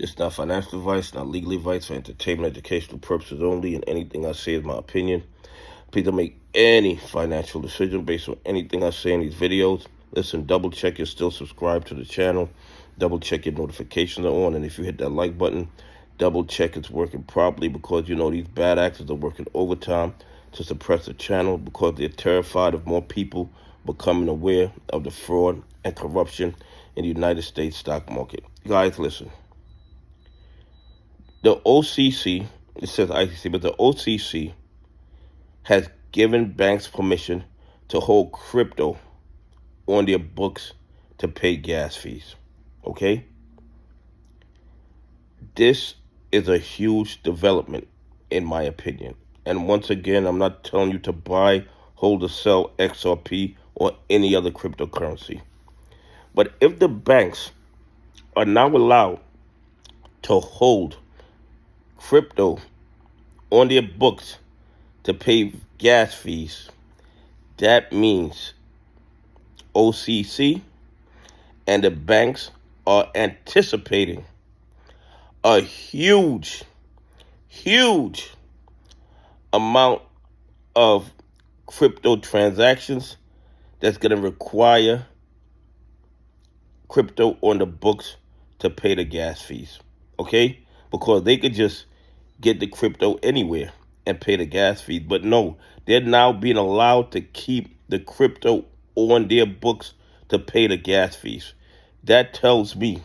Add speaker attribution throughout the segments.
Speaker 1: This is not financial advice, not legal advice, for entertainment, educational purposes only, and anything I say is my opinion. Please don't make any financial decision based on anything I say in these videos. Listen, double check you're still subscribed to the channel. Double check your notifications are on, and if you hit that like button, double check it's working properly, because you know these bad actors are working overtime to suppress the channel because they're terrified of more people becoming aware of the fraud and corruption in the United States stock market. Guys, listen. The OCC, it says ICC, but the OCC has given banks permission to hold crypto on their books to pay gas fees. Okay? This is a huge development, in my opinion. And once again, I'm not telling you to buy, hold, or sell XRP or any other cryptocurrency. But if the banks are now allowed to hold crypto on their books to pay gas fees, that means OCC and the banks are anticipating a huge amount of crypto transactions that's going to require crypto on the books to pay the gas fees, okay? Because they could just get the crypto anywhere and pay the gas fees. But no, they're now being allowed to keep the crypto on their books to pay the gas fees. That tells me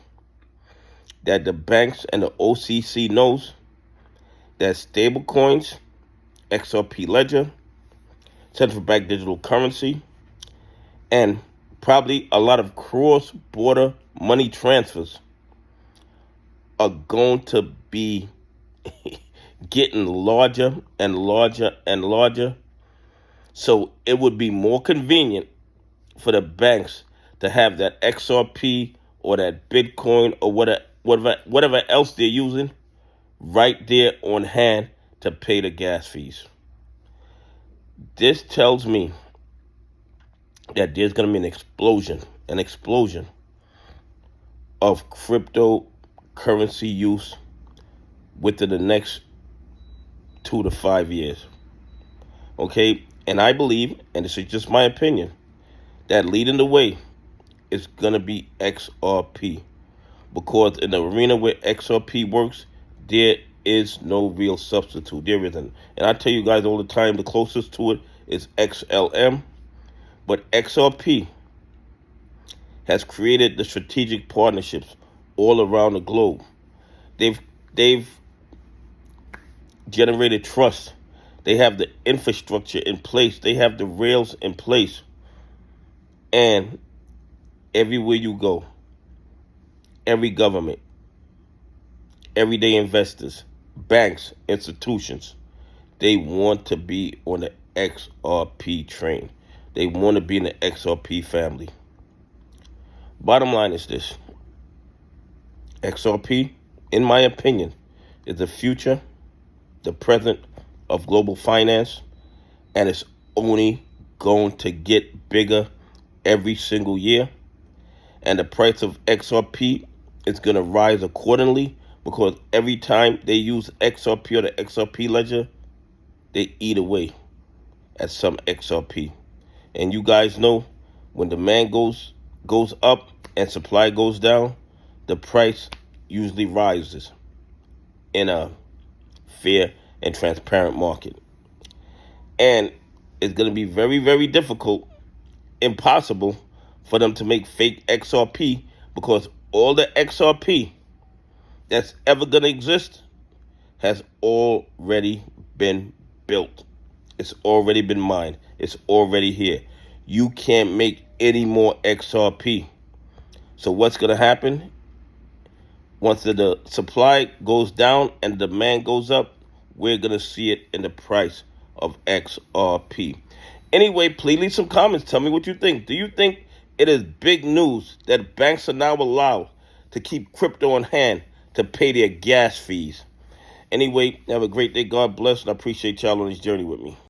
Speaker 1: that the banks and the OCC knows that stable coins, XRP ledger, central bank digital currency, and probably a lot of cross-border money transfers are going to be getting larger and larger and larger. So it would be more convenient for the banks to have that XRP or that Bitcoin or whatever else they're using right there on hand to pay the gas fees. This tells me that there's going to be an explosion of cryptocurrency use within the next 2 to 5 years. Okay? And I believe, and this is just my opinion, that leading the way is going to be XRP. Because in the arena where XRP works, there is no real substitute. There isn't. And I tell you guys all the time, the closest to it is XLM. But XRP has created the strategic partnerships all around the globe. They've generated trust. They have the infrastructure in place. They have the rails in place. And everywhere you go, every government, everyday investors, banks, institutions, they want to be on the XRP train. They want to be in the XRP family. Bottom line is this. XRP, in my opinion, is the future, the present of global finance, and it's only going to get bigger every single year. And the price of XRP is going to rise accordingly, because every time they use XRP or the XRP ledger, they eat away at some XRP. And you guys know, when demand goes up and supply goes down, the price usually rises in a fair and transparent market. And it's going to be very, very difficult, impossible, for them to make fake XRP, because all the XRP that's ever going to exist has already been built. It's already been mined. It's already here. You can't make any more XRP. So what's going to happen? Once the supply goes down and the demand goes up, we're going to see it in the price of XRP. Anyway, please leave some comments. Tell me what you think. Do you think it is big news that banks are now allowed to keep crypto on hand to pay their gas fees? Anyway, have a great day. God bless, and I appreciate y'all on this journey with me.